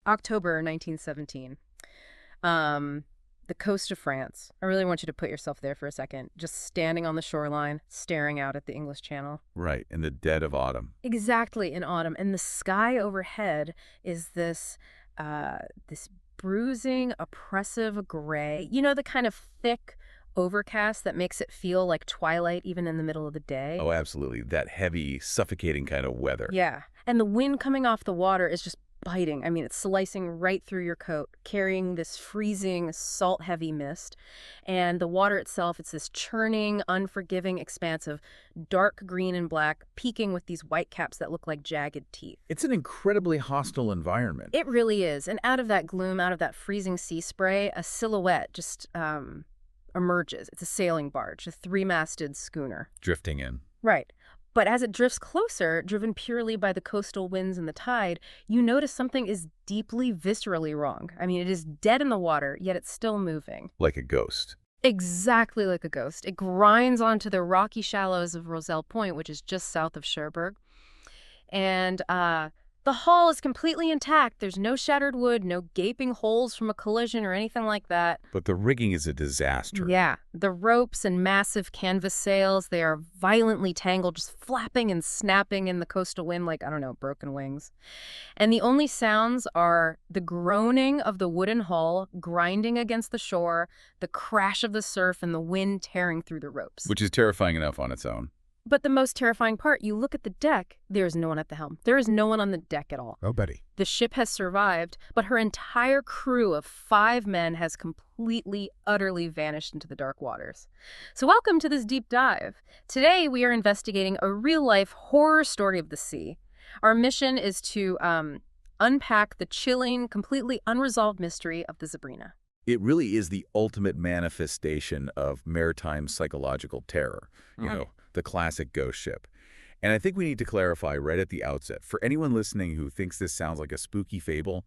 October 1917. The coast of France. I really want you to put yourself there for a second. Just standing on the shoreline, staring out at the English Channel. Right, in the dead of autumn. Exactly, in autumn. And the sky overhead is this bruising, oppressive gray. You know, the kind of thick overcast that makes it feel like twilight even in the middle of the day? Oh, absolutely. That heavy, suffocating kind of weather. Yeah. And the wind coming off the water is just biting. I mean, it's slicing right through your coat, carrying this freezing, salt-heavy mist. And the water itself, it's this churning, unforgiving expanse of dark green and black, peaking with these white caps that look like jagged teeth. It's an incredibly hostile environment. It really is. And out of that gloom, out of that freezing sea spray, a silhouette just emerges. It's a sailing barge, a three-masted schooner. Drifting in. Right. But as it drifts closer, driven purely by the coastal winds and the tide, you notice something is deeply, viscerally wrong. I mean, it is dead in the water, yet it's still moving. Like a ghost. Exactly like a ghost. It grinds onto the rocky shallows of Rozel Point, which is just south of Cherbourg. And the hull is completely intact. There's no shattered wood, no gaping holes from a collision or anything like that. But the rigging is a disaster. Yeah. The ropes and massive canvas sails, they are violently tangled, just flapping and snapping in the coastal wind like, I don't know, broken wings. And the only sounds are the groaning of the wooden hull grinding against the shore, the crash of the surf, and the wind tearing through the ropes. Which is terrifying enough on its own. But the most terrifying part, you look at the deck, there's no one at the helm. There is no one on the deck at all. Nobody. The ship has survived, but her entire crew of 5 men has completely, utterly vanished into the dark waters. So welcome to this deep dive. Today, we are investigating a real-life horror story of the sea. Our mission is to unpack the chilling, completely unresolved mystery of the Zebrina. It really is the ultimate manifestation of maritime psychological terror. You know, the classic ghost ship. And I think we need to clarify right at the outset, for anyone listening who thinks this sounds like a spooky fable,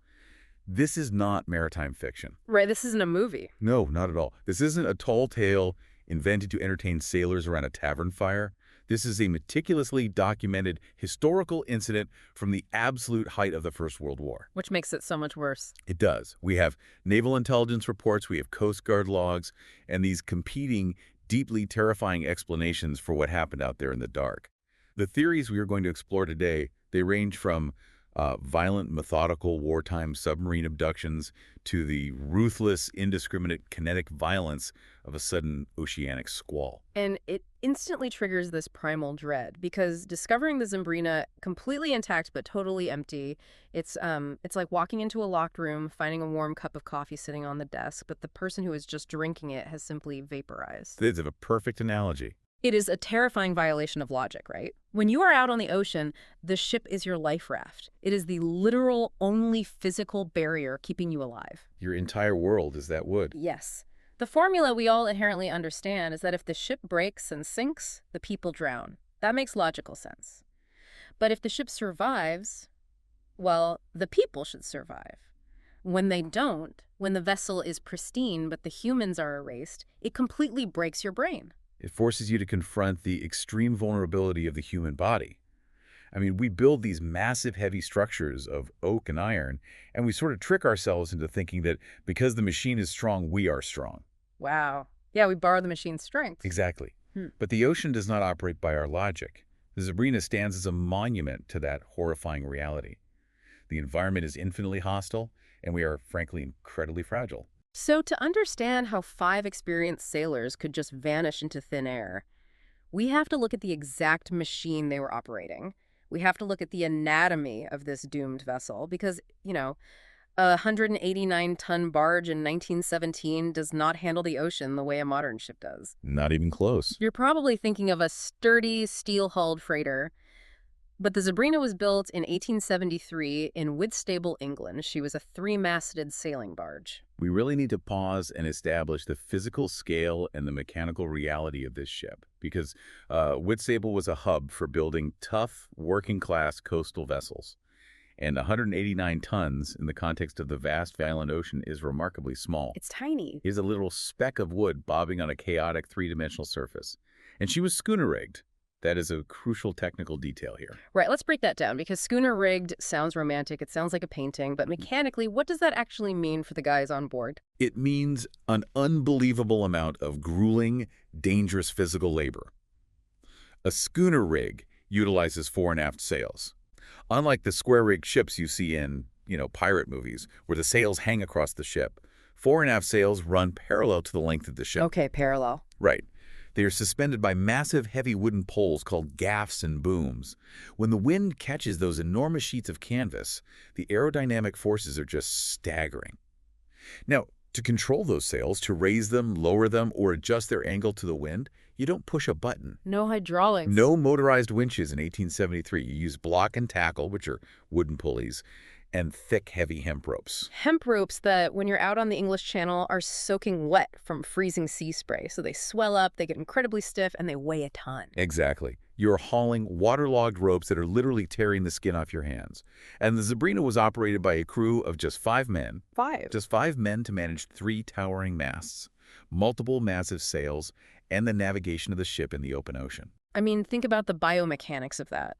this is not maritime fiction. Right, this isn't a movie. No, not at all. This isn't a tall tale invented to entertain sailors around a tavern fire. This is a meticulously documented historical incident from the absolute height of the First World War. Which makes it so much worse. It does. We have naval intelligence reports, we have Coast Guard logs, and these competing, deeply terrifying explanations for what happened out there in the dark. The theories we are going to explore today, they range from violent, methodical wartime submarine abductions to the ruthless, indiscriminate kinetic violence of a sudden oceanic squall. And it instantly triggers this primal dread because discovering the Zebrina completely intact but totally empty, it's like walking into a locked room, finding a warm cup of coffee sitting on the desk, but the person who is just drinking it has simply vaporized. This is a perfect analogy. It is a terrifying violation of logic, right? When you are out on the ocean, the ship is your life raft. It is the literal, only physical barrier keeping you alive. Your entire world is that wood. Yes. The formula we all inherently understand is that if the ship breaks and sinks, the people drown. That makes logical sense. But if the ship survives, well, the people should survive. When they don't, when the vessel is pristine but the humans are erased, it completely breaks your brain. It forces you to confront the extreme vulnerability of the human body. I mean, we build these massive, heavy structures of oak and iron, and we sort of trick ourselves into thinking that because the machine is strong, we are strong. Wow. Yeah, we borrow the machine's strength. Exactly. But the ocean does not operate by our logic. The Zebrina stands as a monument to that horrifying reality. The environment is infinitely hostile, and we are, frankly, incredibly fragile. So to understand how 5 experienced sailors could just vanish into thin air, we have to look at the exact machine they were operating. We have to look at the anatomy of this doomed vessel because, you know, a 189-ton barge in 1917 does not handle the ocean the way a modern ship does. Not even close. You're probably thinking of a sturdy, steel-hulled freighter. But the Zebrina was built in 1873 in Whitstable, England. She was a 3-masted sailing barge. We really need to pause and establish the physical scale and the mechanical reality of this ship, because Whitstable was a hub for building tough, working-class coastal vessels. And 189 tons in the context of the vast, violent ocean is remarkably small. It's tiny. It is a little speck of wood bobbing on a chaotic 3-dimensional surface. And she was schooner-rigged. That is a crucial technical detail here. Right, let's break that down because schooner rigged sounds romantic, it sounds like a painting, but mechanically, what does that actually mean for the guys on board? It means an unbelievable amount of grueling, dangerous physical labor. A schooner rig utilizes fore and aft sails. Unlike the square-rigged ships you see in, pirate movies, where the sails hang across the ship, fore and aft sails run parallel to the length of the ship. Okay, parallel. Right. They are suspended by massive heavy wooden poles called gaffs and booms. When the wind catches those enormous sheets of canvas, the aerodynamic forces are just staggering. Now, to control those sails, to raise them, lower them, or adjust their angle to the wind, you don't push a button. No hydraulics. No motorized winches in 1873. You use block and tackle, which are wooden pulleys, and thick, heavy hemp ropes. Hemp ropes that, when you're out on the English Channel, are soaking wet from freezing sea spray. So they swell up, they get incredibly stiff, and they weigh a ton. Exactly. You're hauling waterlogged ropes that are literally tearing the skin off your hands. And the Zebrina was operated by a crew of just 5 men. 5? Just 5 men to manage 3 towering masts, multiple massive sails, and the navigation of the ship in the open ocean. I mean, think about the biomechanics of that.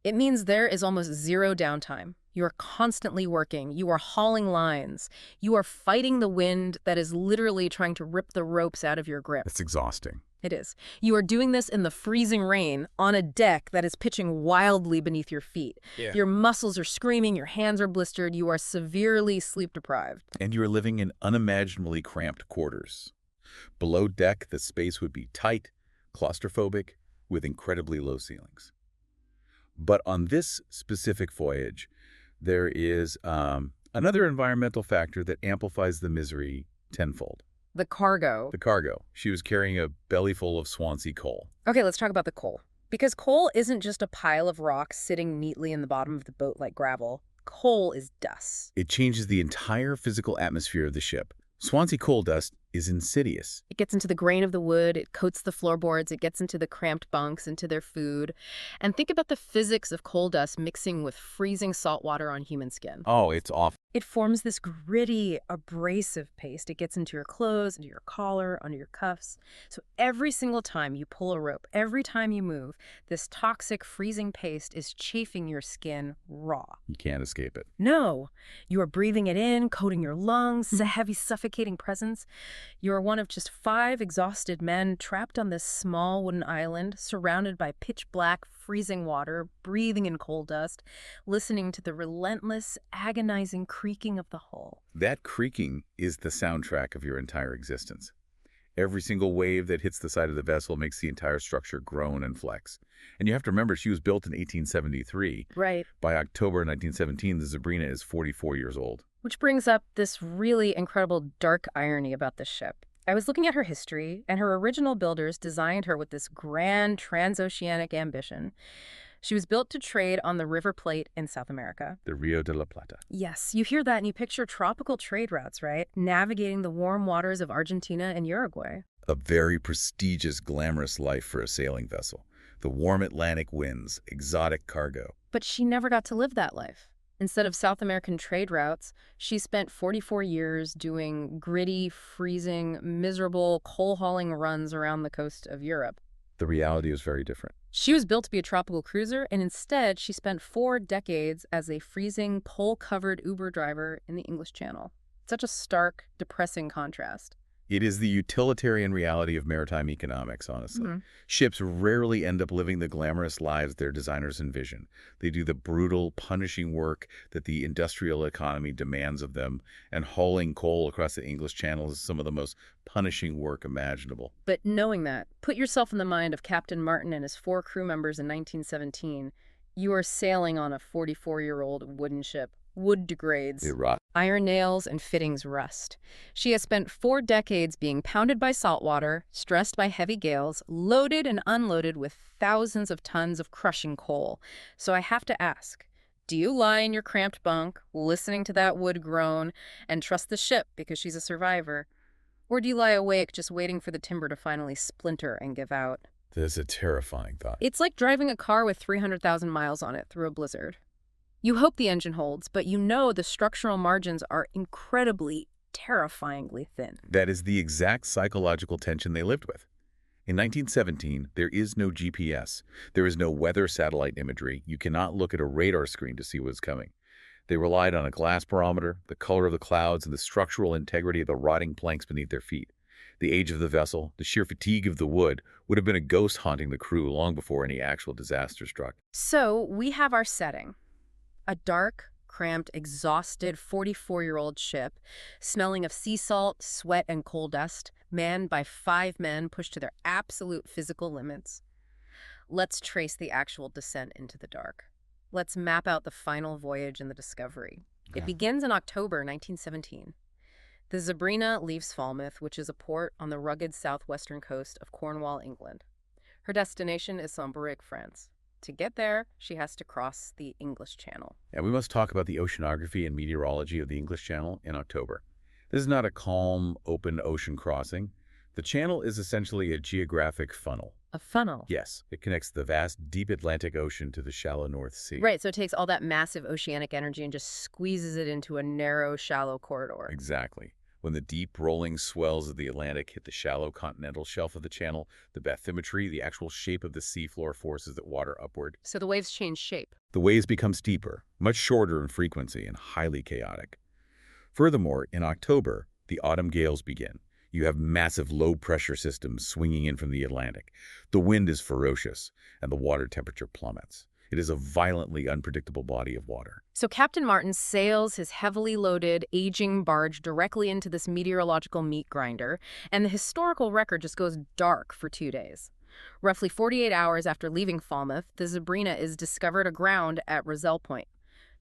It means there is almost zero downtime. You are constantly working. You are hauling lines. You are fighting the wind that is literally trying to rip the ropes out of your grip. It's exhausting. It is. You are doing this in the freezing rain on a deck that is pitching wildly beneath your feet. Yeah. Your muscles are screaming. Your hands are blistered. You are severely sleep-deprived. And you are living in unimaginably cramped quarters. Below deck, the space would be tight, claustrophobic, with incredibly low ceilings. But on this specific voyage, there is another environmental factor that amplifies the misery tenfold. The cargo. The cargo. She was carrying a belly full of Swansea coal. Okay, let's talk about the coal. Because coal isn't just a pile of rocks sitting neatly in the bottom of the boat like gravel. Coal is dust. It changes the entire physical atmosphere of the ship. Swansea coal dust is insidious. It gets into the grain of the wood, it coats the floorboards, it gets into the cramped bunks, into their food. And think about the physics of coal dust mixing with freezing salt water on human skin. Oh, it's awful. It forms this gritty, abrasive paste. It gets into your clothes, into your collar, under your cuffs. So every single time you pull a rope, every time you move, this toxic, freezing paste is chafing your skin raw. You can't escape it. No. You are breathing it in, coating your lungs. It's a heavy, suffocating presence. You are one of just 5 exhausted men trapped on this small wooden island, surrounded by pitch-black, freezing water, breathing in coal dust, listening to the relentless, agonizing creaking of the hull. That creaking is the soundtrack of your entire existence. Every single wave that hits the side of the vessel makes the entire structure groan and flex. And you have to remember, she was built in 1873. Right. By October 1917, the Zebrina is 44 years old. Which brings up this really incredible dark irony about this ship. I was looking at her history, and her original builders designed her with this grand transoceanic ambition. She was built to trade on the River Plate in South America. The Rio de la Plata. Yes, you hear that and you picture tropical trade routes, right? Navigating the warm waters of Argentina and Uruguay. A very prestigious, glamorous life for a sailing vessel. The warm Atlantic winds, exotic cargo. But she never got to live that life. Instead of South American trade routes, she spent 44 years doing gritty, freezing, miserable coal-hauling runs around the coast of Europe. The reality was very different. She was built to be a tropical cruiser, and instead she spent 4 decades as a freezing, pole-covered Uber driver in the English Channel. Such a stark, depressing contrast. It is the utilitarian reality of maritime economics, honestly. Mm-hmm. Ships rarely end up living the glamorous lives their designers envision. They do the brutal, punishing work that the industrial economy demands of them, and hauling coal across the English Channel is some of the most punishing work imaginable. But knowing that, put yourself in the mind of Captain Martin and his 4 crew members in 1917. You are sailing on a 44-year-old wooden ship. Wood degrades. They rot. Iron nails and fittings rust. She has spent 4 decades being pounded by salt water, stressed by heavy gales, loaded and unloaded with thousands of tons of crushing coal. So I have to ask, do you lie in your cramped bunk, listening to that wood groan, and trust the ship because she's a survivor? Or do you lie awake just waiting for the timber to finally splinter and give out? That's a terrifying thought. It's like driving a car with 300,000 miles on it through a blizzard. You hope the engine holds, but you know the structural margins are incredibly, terrifyingly thin. That is the exact psychological tension they lived with. In 1917, there is no GPS. There is no weather satellite imagery. You cannot look at a radar screen to see what's coming. They relied on a glass barometer, the color of the clouds, and the structural integrity of the rotting planks beneath their feet. The age of the vessel, the sheer fatigue of the wood, would have been a ghost haunting the crew long before any actual disaster struck. So we have our setting. A dark, cramped, exhausted 44-year-old ship, smelling of sea salt, sweat, and coal dust, manned by 5 men pushed to their absolute physical limits. Let's trace the actual descent into the dark. Let's map out the final voyage and the discovery. It begins in October 1917. The Zebrina leaves Falmouth, which is a port on the rugged southwestern coast of Cornwall, England. Her destination is Saint-Brieuc, France. To get there, she has to cross the English Channel. And we must talk about the oceanography and meteorology of the English Channel in October. This is not a calm, open ocean crossing. The channel is essentially a geographic funnel. A funnel? Yes, it connects the vast, deep Atlantic Ocean to the shallow North Sea. Right, so it takes all that massive oceanic energy and just squeezes it into a narrow, shallow corridor. Exactly. When the deep, rolling swells of the Atlantic hit the shallow continental shelf of the channel, the bathymetry, the actual shape of the seafloor, forces the water upward. So the waves change shape. The waves become steeper, much shorter in frequency, and highly chaotic. Furthermore, in October, the autumn gales begin. You have massive low-pressure systems swinging in from the Atlantic. The wind is ferocious, and the water temperature plummets. It is a violently unpredictable body of water. So Captain Martin sails his heavily loaded, aging barge directly into this meteorological meat grinder, and the historical record just goes dark for 2 days. Roughly 48 hours after leaving Falmouth, the Zebrina is discovered aground at Rozel Point.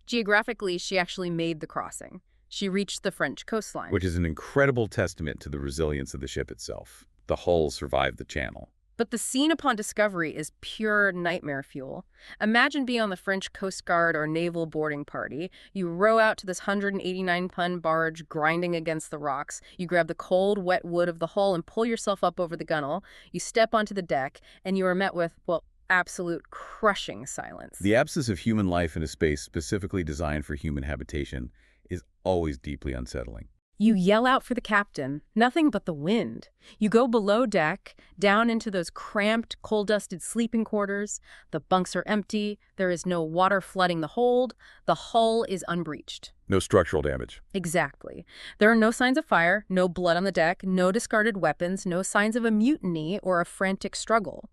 Geographically, she actually made the crossing. She reached the French coastline. Which is an incredible testament to the resilience of the ship itself. The hull survived the channel. But the scene upon discovery is pure nightmare fuel. Imagine being on the French Coast Guard or naval boarding party. You row out to this 189-ton barge grinding against the rocks. You grab the cold, wet wood of the hull and pull yourself up over the gunwale. You step onto the deck, and you are met with, well, absolute crushing silence. The absence of human life in a space specifically designed for human habitation is always deeply unsettling. You yell out for the captain, nothing but the wind. You go below deck, down into those cramped, coal-dusted sleeping quarters. The bunks are empty. There is no water flooding the hold. The hull is unbreached. No structural damage. Exactly. There are no signs of fire, no blood on the deck, no discarded weapons, no signs of a mutiny or a frantic struggle.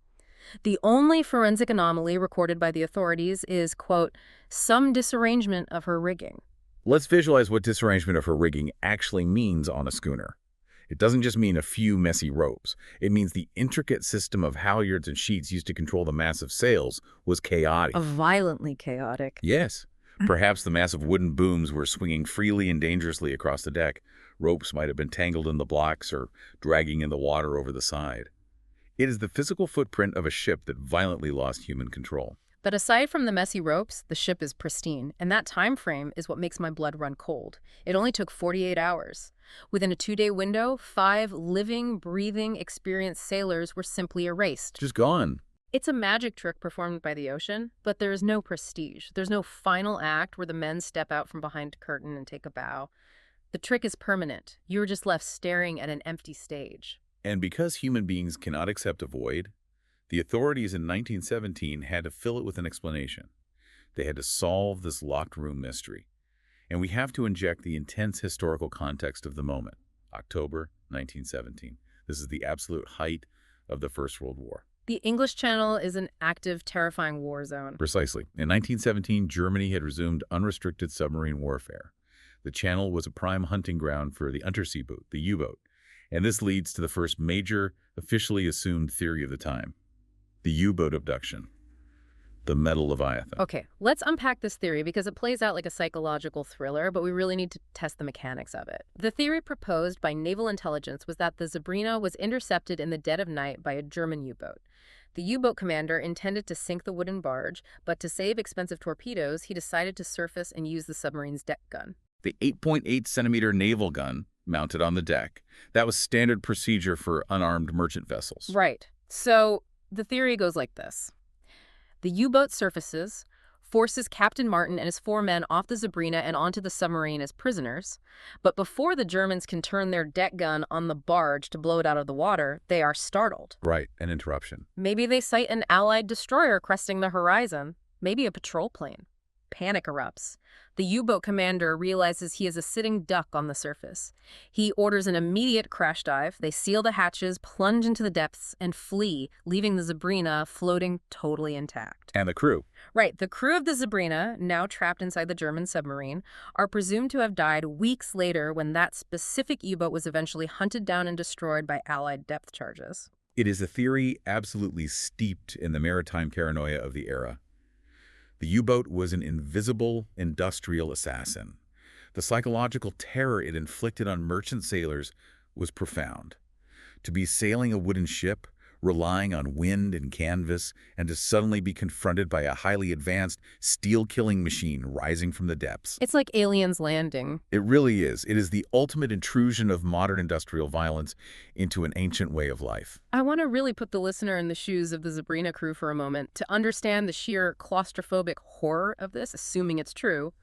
The only forensic anomaly recorded by the authorities is, quote, some disarrangement of her rigging. Let's visualize what disarrangement of her rigging actually means on a schooner. It doesn't just mean a few messy ropes. It means the intricate system of halyards and sheets used to control the massive sails was chaotic. Violently chaotic. Yes. Perhaps the massive wooden booms were swinging freely and dangerously across the deck. Ropes might have been tangled in the blocks or dragging in the water over the side. It is the physical footprint of a ship that violently lost human control. But aside from the messy ropes, the ship is pristine, and that time frame is what makes my blood run cold. It only took 48 hours. Within a 2-day window, 5 living, breathing, experienced sailors were simply erased. Just gone. It's a magic trick performed by the ocean, but there is no prestige. There's no final act where the men step out from behind a curtain and take a bow. The trick is permanent. You're just left staring at an empty stage. And because human beings cannot accept a void, the authorities in 1917 had to fill it with an explanation. They had to solve this locked room mystery. And we have to inject the intense historical context of the moment, October 1917. This is the absolute height of the First World War. The English Channel is an active, terrifying war zone. Precisely. In 1917, Germany had resumed unrestricted submarine warfare. The Channel was a prime hunting ground for the undersea boat, the U-boat. And this leads to the first major, officially assumed theory of the time. The U-boat abduction. The metal Leviathan. Okay, let's unpack this theory because it plays out like a psychological thriller, but we really need to test the mechanics of it. The theory proposed by naval intelligence was that the Zebrina was intercepted in the dead of night by a German U-boat. The U-boat commander intended to sink the wooden barge, but to save expensive torpedoes, he decided to surface and use the submarine's deck gun. The 8.8-centimeter naval gun mounted on the deck. That was standard procedure for unarmed merchant vessels. Right. So the theory goes like this. The U-boat surfaces, forces Captain Martin and his 4 men off the Zebrina and onto the submarine as prisoners. But before the Germans can turn their deck gun on the barge to blow it out of the water, they are startled. Right, an interruption. Maybe they sight an Allied destroyer cresting the horizon. Maybe a patrol plane. Panic erupts. The U-boat commander realizes he is a sitting duck on the surface. He orders an immediate crash dive. They seal the hatches, plunge into the depths, and flee, leaving the Zebrina floating totally intact. And the crew. Right, the crew of the Zebrina, now trapped inside the German submarine, are presumed to have died weeks later when that specific U-boat was eventually hunted down and destroyed by Allied depth charges. It is a theory absolutely steeped in the maritime paranoia of the era. The U-boat was an invisible industrial assassin. The psychological terror it inflicted on merchant sailors was profound. To be sailing a wooden ship, relying on wind and canvas, and to suddenly be confronted by a highly advanced steel-killing machine rising from the depths. It's like aliens landing. It really is. It is the ultimate intrusion of modern industrial violence into an ancient way of life. I want to really put the listener in the shoes of the Zebrina crew for a moment to understand the sheer claustrophobic horror of this, assuming it's true.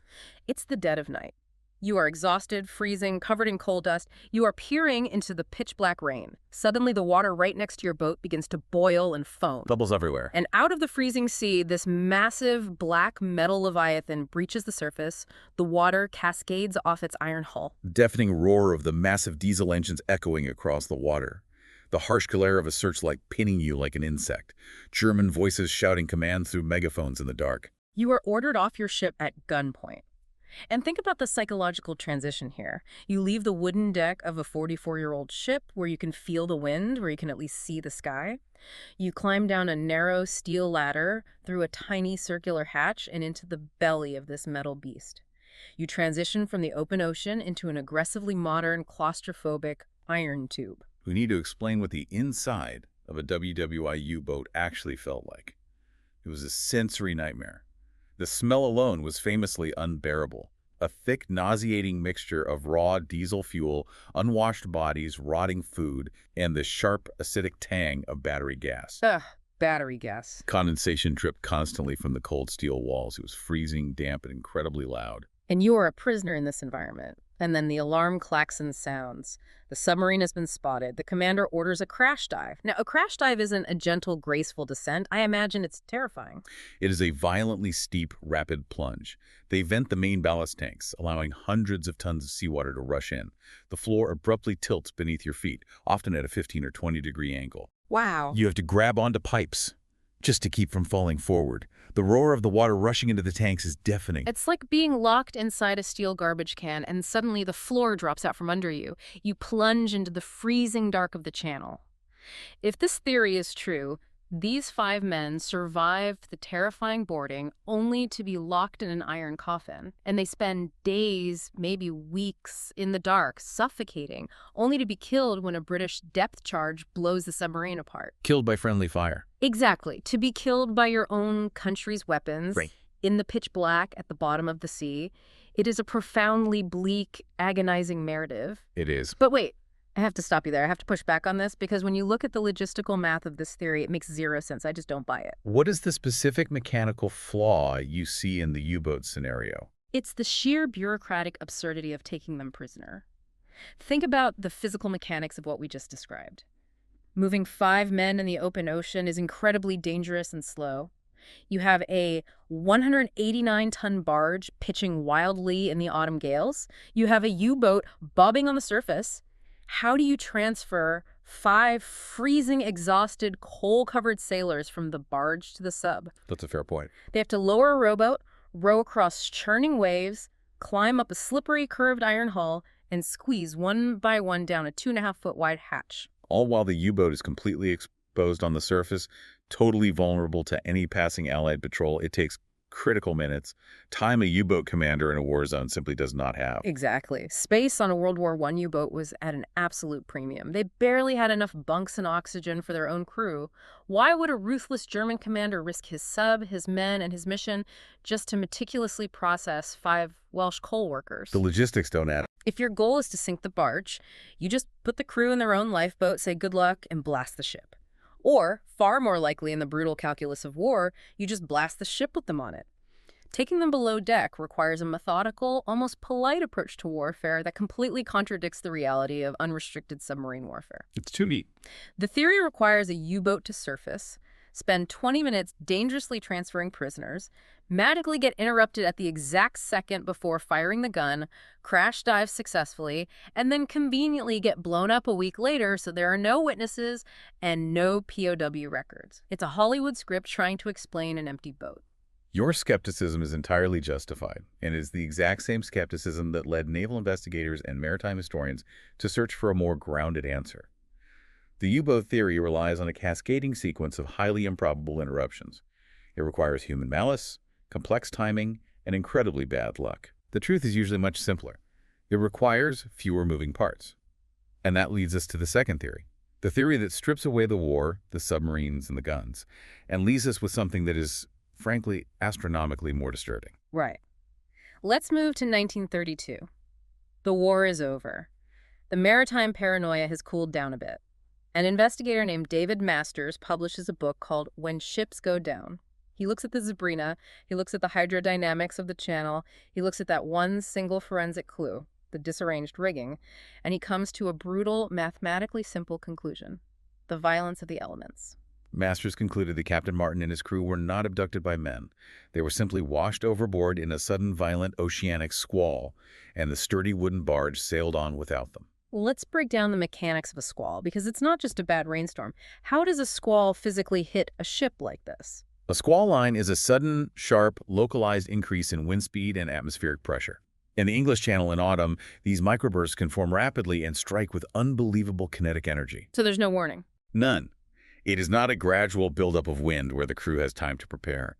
It's the dead of night. You are exhausted, freezing, covered in coal dust. You are peering into the pitch-black rain. Suddenly, the water right next to your boat begins to boil and foam. Bubbles everywhere. And out of the freezing sea, this massive black metal leviathan breaches the surface. The water cascades off its iron hull. Deafening roar of the massive diesel engines echoing across the water. The harsh glare of a searchlight pinning you like an insect. German voices shouting commands through megaphones in the dark. You are ordered off your ship at gunpoint. And think about the psychological transition here. You leave the wooden deck of a 44-year-old ship where you can feel the wind, where you can at least see the sky. You climb down a narrow steel ladder through a tiny circular hatch and into the belly of this metal beast. You transition from the open ocean into an aggressively modern, claustrophobic iron tube. We need to explain what the inside of a WWI U-boat actually felt like. It was a sensory nightmare. The smell alone was famously unbearable. A thick, nauseating mixture of raw diesel fuel, unwashed bodies, rotting food, and the sharp, acidic tang of battery gas. Ugh, battery gas. Condensation dripped constantly from the cold steel walls. It was freezing, damp, and incredibly loud. And you are a prisoner in this environment. And then the alarm klaxon sounds. The submarine has been spotted. The commander orders a crash dive. Now, a crash dive isn't a gentle, graceful descent. I imagine it's terrifying. It is a violently steep, rapid plunge. They vent the main ballast tanks, allowing hundreds of tons of seawater to rush in. The floor abruptly tilts beneath your feet, often at a 15 or 20-degree angle. Wow. You have to grab onto pipes just to keep from falling forward. The roar of the water rushing into the tanks is deafening. It's like being locked inside a steel garbage can and suddenly the floor drops out from under you. You plunge into the freezing dark of the channel. If this theory is true, these 5 men survived the terrifying boarding only to be locked in an iron coffin. And they spend days, maybe weeks, in the dark, suffocating, only to be killed when a British depth charge blows the submarine apart. Killed by friendly fire. Exactly. To be killed by your own country's weapons. Right. In the pitch black at the bottom of the sea. It is a profoundly bleak, agonizing narrative. It is. But wait. I have to stop you there. I have to push back on this because when you look at the logistical math of this theory, it makes zero sense. I just don't buy it. What is the specific mechanical flaw you see in the U-boat scenario? It's the sheer bureaucratic absurdity of taking them prisoner. Think about the physical mechanics of what we just described. Moving 5 men in the open ocean is incredibly dangerous and slow. You have a 189-ton barge pitching wildly in the autumn gales. You have a U-boat bobbing on the surface. How do you transfer 5 freezing, exhausted, coal-covered sailors from the barge to the sub? That's a fair point. They have to lower a rowboat, row across churning waves, climb up a slippery, curved iron hull, and squeeze one by one down a 2.5-foot wide hatch. All while the U-boat is completely exposed on the surface, totally vulnerable to any passing Allied patrol. It takes critical minutes, time a U-boat commander in a war zone simply does not have. Exactly. Space on a World War I U-boat was at an absolute premium. They barely had enough bunks and oxygen for their own crew. Why would a ruthless German commander risk his sub, his men, and his mission just to meticulously process 5 Welsh coal workers? The logistics don't add up. If your goal is to sink the barge, you just put the crew in their own lifeboat, say good luck, and blast the ship. Or, far more likely in the brutal calculus of war, you just blast the ship with them on it. Taking them below deck requires a methodical, almost polite approach to warfare that completely contradicts the reality of unrestricted submarine warfare. It's too neat. The theory requires a U-boat to surface, spend 20 minutes dangerously transferring prisoners, magically get interrupted at the exact second before firing the gun, crash dive successfully, and then conveniently get blown up a week later so there are no witnesses and no POW records. It's a Hollywood script trying to explain an empty boat. Your skepticism is entirely justified, and is the exact same skepticism that led naval investigators and maritime historians to search for a more grounded answer. The U-boat theory relies on a cascading sequence of highly improbable interruptions. It requires human malice, complex timing, and incredibly bad luck. The truth is usually much simpler. It requires fewer moving parts. And that leads us to the second theory, the theory that strips away the war, the submarines, and the guns, and leaves us with something that is, frankly, astronomically more disturbing. Right. Let's move to 1932. The war is over. The maritime paranoia has cooled down a bit. An investigator named David Masters publishes a book called When Ships Go Down. He looks at the Zebrina, he looks at the hydrodynamics of the channel, he looks at that one single forensic clue, the disarranged rigging, and he comes to a brutal, mathematically simple conclusion: the violence of the elements. Masters concluded that Captain Martin and his crew were not abducted by men. They were simply washed overboard in a sudden violent oceanic squall, and the sturdy wooden barge sailed on without them. Let's break down the mechanics of a squall, because it's not just a bad rainstorm. How does a squall physically hit a ship like this? A squall line is a sudden, sharp, localized increase in wind speed and atmospheric pressure. In the English Channel in autumn, these microbursts can form rapidly and strike with unbelievable kinetic energy. So there's no warning? None. It is not a gradual buildup of wind where the crew has time to prepare.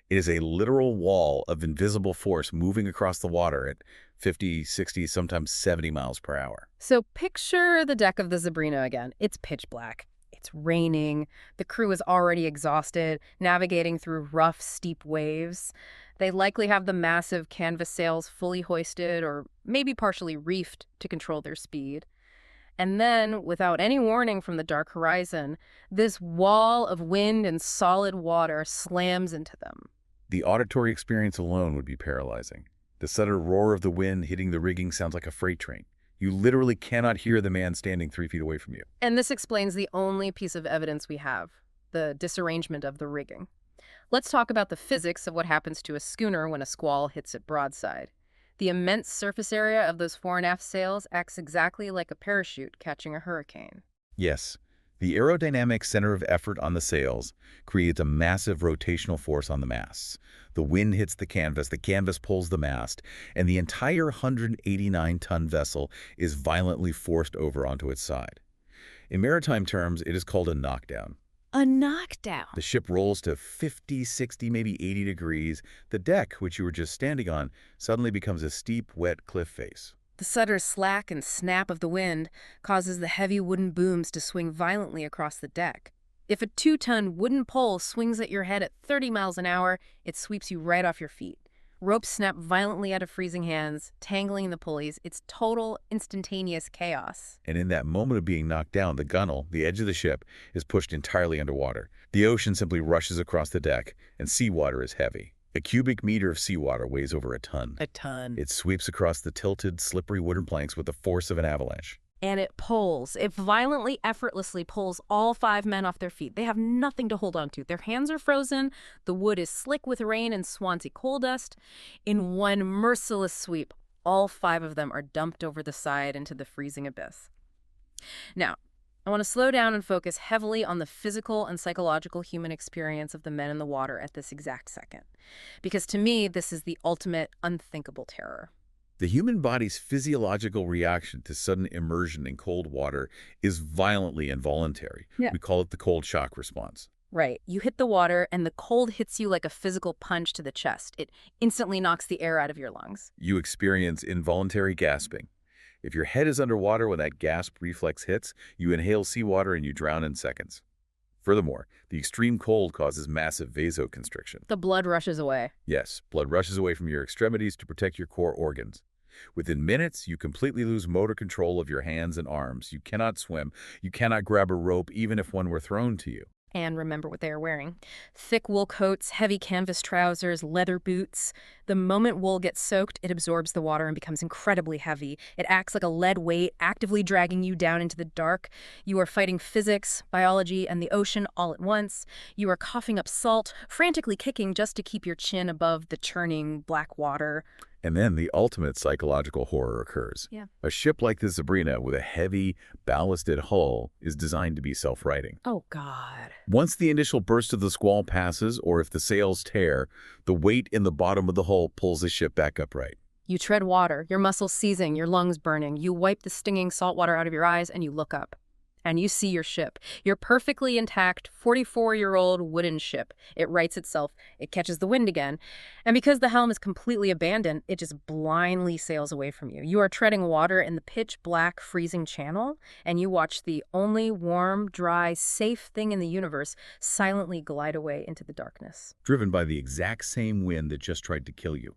It is a literal wall of invisible force moving across the water at 50, 60, sometimes 70 miles per hour. So picture the deck of the Zebrina again. It's pitch black. It's raining. The crew is already exhausted, navigating through rough, steep waves. They likely have the massive canvas sails fully hoisted or maybe partially reefed to control their speed. And then, without any warning from the dark horizon, this wall of wind and solid water slams into them. The auditory experience alone would be paralyzing. The sudden roar of the wind hitting the rigging sounds like a freight train. You literally cannot hear the man standing 3 feet away from you. And this explains the only piece of evidence we have, the disarrangement of the rigging. Let's talk about the physics of what happens to a schooner when a squall hits it broadside. The immense surface area of those fore and aft sails acts exactly like a parachute catching a hurricane. Yes, the aerodynamic center of effort on the sails creates a massive rotational force on the masts. The wind hits the canvas pulls the mast, and the entire 189-ton vessel is violently forced over onto its side. In maritime terms, it is called a knockdown. A knockdown? The ship rolls to 50, 60, maybe 80 degrees. The deck, which you were just standing on, suddenly becomes a steep, wet cliff face. The sudden slack and snap of the wind causes the heavy wooden booms to swing violently across the deck. If a 2-ton wooden pole swings at your head at 30 miles an hour, it sweeps you right off your feet. Ropes snap violently out of freezing hands, tangling the pulleys. It's total, instantaneous chaos. And in that moment of being knocked down, the gunwale, the edge of the ship, is pushed entirely underwater. The ocean simply rushes across the deck, and seawater is heavy. A cubic meter of seawater weighs over a ton. A ton. It sweeps across the tilted, slippery wooden planks with the force of an avalanche. And it pulls. It violently, effortlessly pulls all 5 men off their feet. They have nothing to hold on to. Their hands are frozen. The wood is slick with rain and Swansea coal dust. In one merciless sweep, all 5 of them are dumped over the side into the freezing abyss. Now, I want to slow down and focus heavily on the physical and psychological human experience of the men in the water at this exact second. Because to me, this is the ultimate unthinkable terror. The human body's physiological reaction to sudden immersion in cold water is violently involuntary. Yeah. We call it the cold shock response. Right. You hit the water, and the cold hits you like a physical punch to the chest. It instantly knocks the air out of your lungs. You experience involuntary gasping. If your head is underwater when that gasp reflex hits, you inhale seawater and you drown in seconds. Furthermore, the extreme cold causes massive vasoconstriction. The blood rushes away. Yes, blood rushes away from your extremities to protect your core organs. Within minutes, you completely lose motor control of your hands and arms. You cannot swim. You cannot grab a rope even if one were thrown to you. And remember what they are wearing. Thick wool coats, heavy canvas trousers, leather boots. The moment wool gets soaked, it absorbs the water and becomes incredibly heavy. It acts like a lead weight, actively dragging you down into the dark. You are fighting physics, biology, and the ocean all at once. You are coughing up salt, frantically kicking just to keep your chin above the churning black water. And then the ultimate psychological horror occurs. Yeah. A ship like the Zebrina with a heavy, ballasted hull is designed to be self-righting. Oh, God. Once the initial burst of the squall passes, or if the sails tear, the weight in the bottom of the hull pulls the ship back upright. You tread water, your muscles seizing, your lungs burning. You wipe the stinging salt water out of your eyes and you look up. And you see your ship, your perfectly intact 44-year-old wooden ship. It rights itself, it catches the wind again, and because the helm is completely abandoned, it just blindly sails away from you. You are treading water in the pitch-black, freezing channel, and you watch the only warm, dry, safe thing in the universe silently glide away into the darkness. Driven by the exact same wind that just tried to kill you.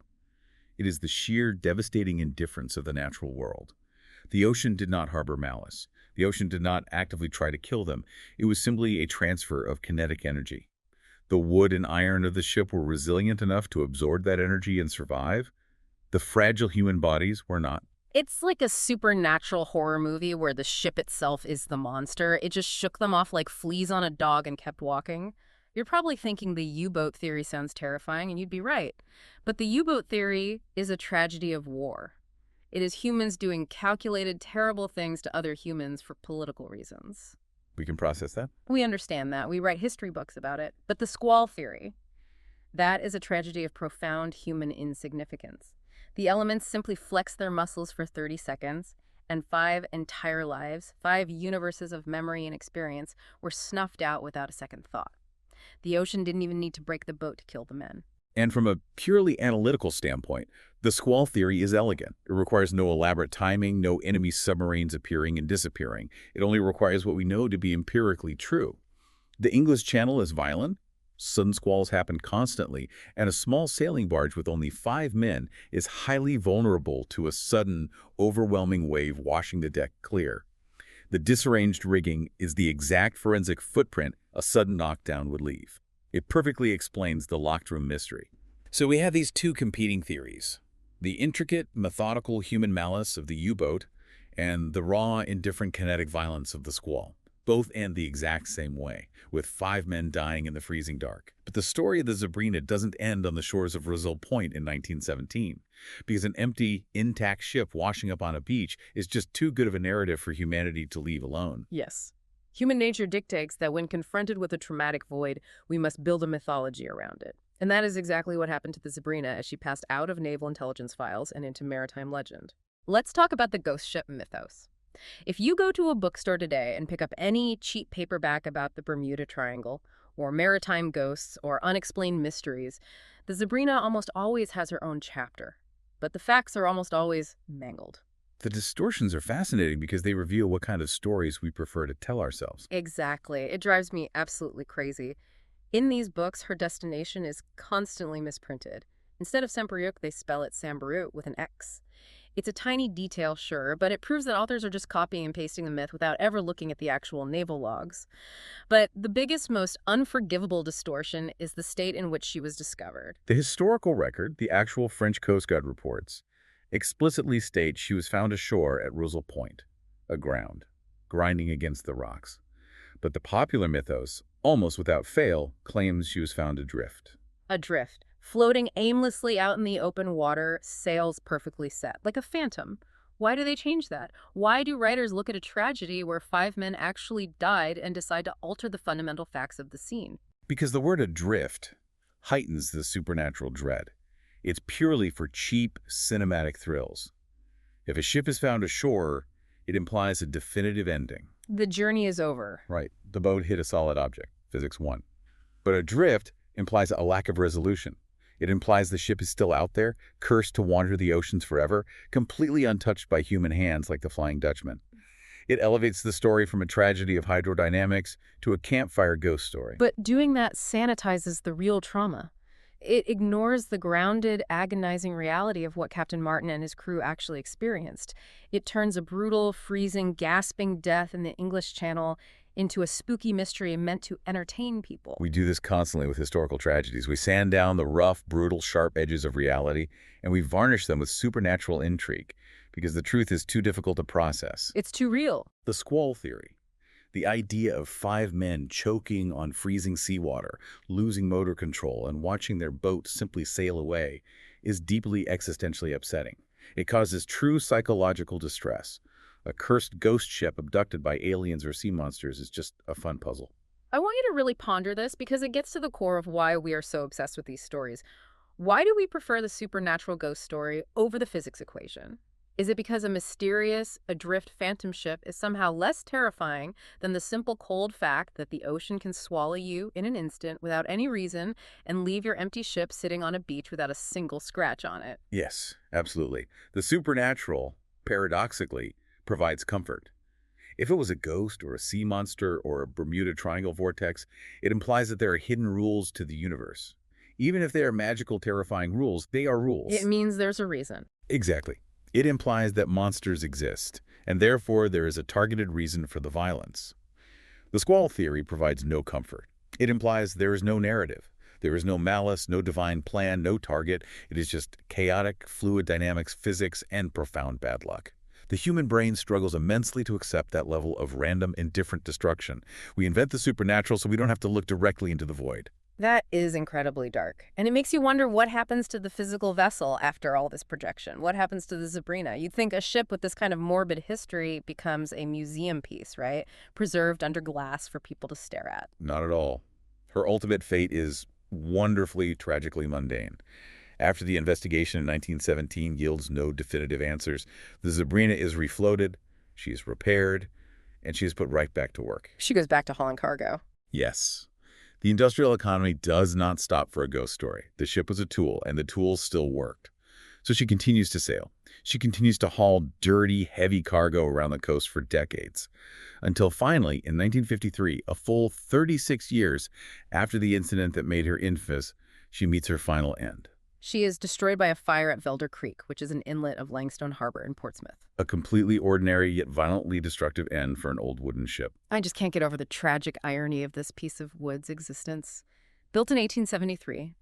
It is the sheer, devastating indifference of the natural world. The ocean did not harbor malice. The ocean did not actively try to kill them. It was simply a transfer of kinetic energy. The wood and iron of the ship were resilient enough to absorb that energy and survive. The fragile human bodies were not. It's like a supernatural horror movie where the ship itself is the monster. It just shook them off like fleas on a dog and kept walking. You're probably thinking the U-boat theory sounds terrifying, and you'd be right. But the U-boat theory is a tragedy of war. It is humans doing calculated, terrible things to other humans for political reasons. We can process that? We understand that. We write history books about it. But the squall theory, that is a tragedy of profound human insignificance. The elements simply flex their muscles for 30 seconds, and 5 entire lives, 5 universes of memory and experience were snuffed out without a second thought. The ocean didn't even need to break the boat to kill the men. And from a purely analytical standpoint, the squall theory is elegant. It requires no elaborate timing, no enemy submarines appearing and disappearing. It only requires what we know to be empirically true. The English Channel is violent, sudden squalls happen constantly, and a small sailing barge with only 5 men is highly vulnerable to a sudden, overwhelming wave washing the deck clear. The disarranged rigging is the exact forensic footprint a sudden knockdown would leave. It perfectly explains the locked room mystery. So we have these two competing theories. The intricate, methodical human malice of the U-boat and the raw, indifferent kinetic violence of the squall. Both end the exact same way, with 5 men dying in the freezing dark. But the story of the Zebrina doesn't end on the shores of Rozel Point in 1917, because an empty, intact ship washing up on a beach is just too good of a narrative for humanity to leave alone. Yes. Human nature dictates that when confronted with a traumatic void, we must build a mythology around it. And that is exactly what happened to the Zebrina as she passed out of naval intelligence files and into maritime legend. Let's talk about the ghost ship mythos. If you go to a bookstore today and pick up any cheap paperback about the Bermuda Triangle, or maritime ghosts, or unexplained mysteries, the Zebrina almost always has her own chapter. But the facts are almost always mangled. The distortions are fascinating because they reveal what kind of stories we prefer to tell ourselves. Exactly. It drives me absolutely crazy. In these books, her destination is constantly misprinted. Instead of Saint-Brieuc, they spell it Saint-Brieuc with an X. It's a tiny detail, sure, but it proves that authors are just copying and pasting the myth without ever looking at the actual naval logs. But the biggest, most unforgivable distortion is the state in which she was discovered. The historical record, the actual French Coast Guard reports, explicitly states she was found ashore at Rozel Point, aground, grinding against the rocks. But the popular mythos, almost without fail, claims she was found adrift. Adrift, floating aimlessly out in the open water, sails perfectly set, like a phantom. Why do they change that? Why do writers look at a tragedy where 5 men actually died and decide to alter the fundamental facts of the scene? Because the word adrift heightens the supernatural dread. It's purely for cheap, cinematic thrills. If a ship is found ashore, it implies a definitive ending. The journey is over. Right. The boat hit a solid object, physics 1. But adrift implies a lack of resolution. It implies the ship is still out there, cursed to wander the oceans forever, completely untouched by human hands like the Flying Dutchman. It elevates the story from a tragedy of hydrodynamics to a campfire ghost story. But doing that sanitizes the real trauma. It ignores the grounded, agonizing reality of what Captain Martin and his crew actually experienced. It turns a brutal, freezing, gasping death in the English Channel into a spooky mystery meant to entertain people. We do this constantly with historical tragedies. We sand down the rough, brutal, sharp edges of reality, and we varnish them with supernatural intrigue, because the truth is too difficult to process. It's too real. The squall theory, the idea of 5 men choking on freezing seawater, losing motor control, and watching their boat simply sail away, is deeply existentially upsetting. It causes true psychological distress. A cursed ghost ship abducted by aliens or sea monsters is just a fun puzzle. I want you to really ponder this because it gets to the core of why we are so obsessed with these stories. Why do we prefer the supernatural ghost story over the physics equation? Is it because a mysterious, adrift phantom ship is somehow less terrifying than the simple cold fact that the ocean can swallow you in an instant without any reason and leave your empty ship sitting on a beach without a single scratch on it? Yes, absolutely. The supernatural, paradoxically, provides comfort. If it was a ghost or a sea monster or a Bermuda Triangle vortex, it implies that there are hidden rules to the universe. Even if they are magical, terrifying rules, they are rules. It means there's a reason. Exactly. It implies that monsters exist, and therefore there is a targeted reason for the violence. The squall theory provides no comfort. It implies there is no narrative. There is no malice, no divine plan, no target. It is just chaotic, fluid dynamics, physics, and profound bad luck. The human brain struggles immensely to accept that level of random, indifferent destruction. We invent the supernatural so we don't have to look directly into the void. That is incredibly dark. And it makes you wonder what happens to the physical vessel after all this projection. What happens to the Zebrina? You'd think a ship with this kind of morbid history becomes a museum piece, right? Preserved under glass for people to stare at. Not at all. Her ultimate fate is wonderfully, tragically mundane. After the investigation in 1917 yields no definitive answers, the Zebrina is refloated, she is repaired, and she is put right back to work. She goes back to hauling cargo. Yes. The industrial economy does not stop for a ghost story. The ship was a tool, and the tools still worked. So she continues to sail. She continues to haul dirty, heavy cargo around the coast for decades. Until finally, in 1953, a full 36 years after the incident that made her infamous, she meets her final end. She is destroyed by a fire at Velder Creek, which is an inlet of Langstone Harbor in Portsmouth. A completely ordinary yet violently destructive end for an old wooden ship. I just can't get over the tragic irony of this piece of wood's existence. Built in 1873,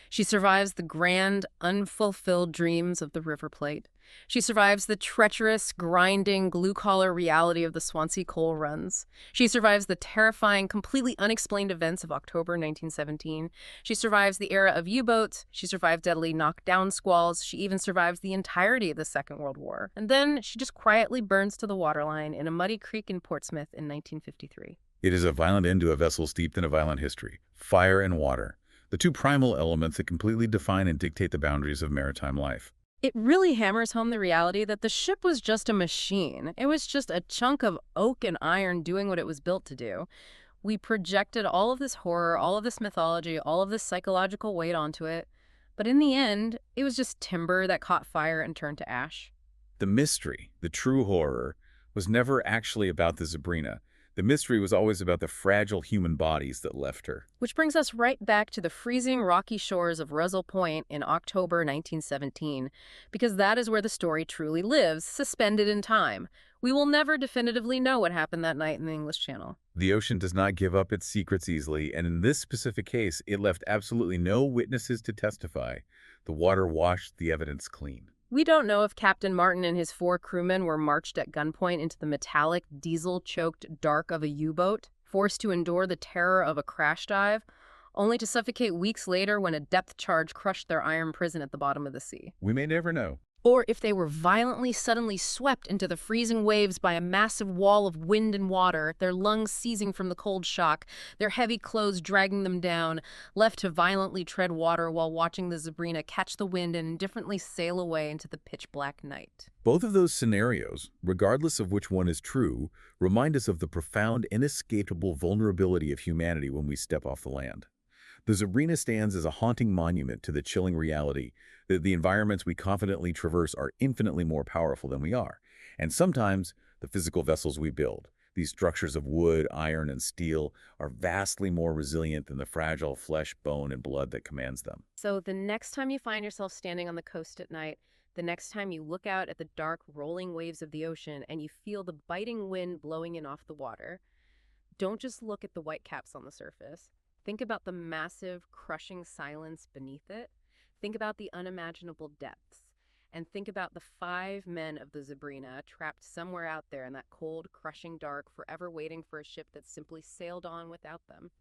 she survives the grand, unfulfilled dreams of the River Plate. She survives the treacherous, grinding, glue-collar reality of the Swansea coal runs. She survives the terrifying, completely unexplained events of October 1917. She survives the era of U-boats. She survives deadly knockdown squalls. She even survives the entirety of the Second World War. And then she just quietly burns to the waterline in a muddy creek in Portsmouth in 1953. It is a violent end to a vessel steeped in a violent history. Fire and water. The two primal elements that completely define and dictate the boundaries of maritime life. It really hammers home the reality that the ship was just a machine. It was just a chunk of oak and iron doing what it was built to do. We projected all of this horror, all of this mythology, all of this psychological weight onto it. But in the end, it was just timber that caught fire and turned to ash. The mystery, the true horror, was never actually about the Zebrina. The mystery was always about the fragile human bodies that left her. Which brings us right back to the freezing rocky shores of Rozel Point in October 1917, because that is where the story truly lives, suspended in time. We will never definitively know what happened that night in the English Channel. The ocean does not give up its secrets easily, and in this specific case, it left absolutely no witnesses to testify. The water washed the evidence clean. We don't know if Captain Martin and his 4 crewmen were marched at gunpoint into the metallic, diesel-choked dark of a U-boat, forced to endure the terror of a crash dive, only to suffocate weeks later when a depth charge crushed their iron prison at the bottom of the sea. We may never know. Or if they were violently, suddenly swept into the freezing waves by a massive wall of wind and water, their lungs seizing from the cold shock, their heavy clothes dragging them down, left to violently tread water while watching the Zebrina catch the wind and indifferently sail away into the pitch-black night. Both of those scenarios, regardless of which one is true, remind us of the profound, inescapable vulnerability of humanity when we step off the land. The Zebrina stands as a haunting monument to the chilling reality that the environments we confidently traverse are infinitely more powerful than we are. And sometimes, the physical vessels we build, these structures of wood, iron, and steel, are vastly more resilient than the fragile flesh, bone, and blood that commands them. So the next time you find yourself standing on the coast at night, the next time you look out at the dark, rolling waves of the ocean and you feel the biting wind blowing in off the water, Don't just look at the white caps on the surface. Think about the massive, crushing silence beneath it. Think about the unimaginable depths. And think about the 5 men of the Zebrina trapped somewhere out there in that cold, crushing dark, forever waiting for a ship that simply sailed on without them.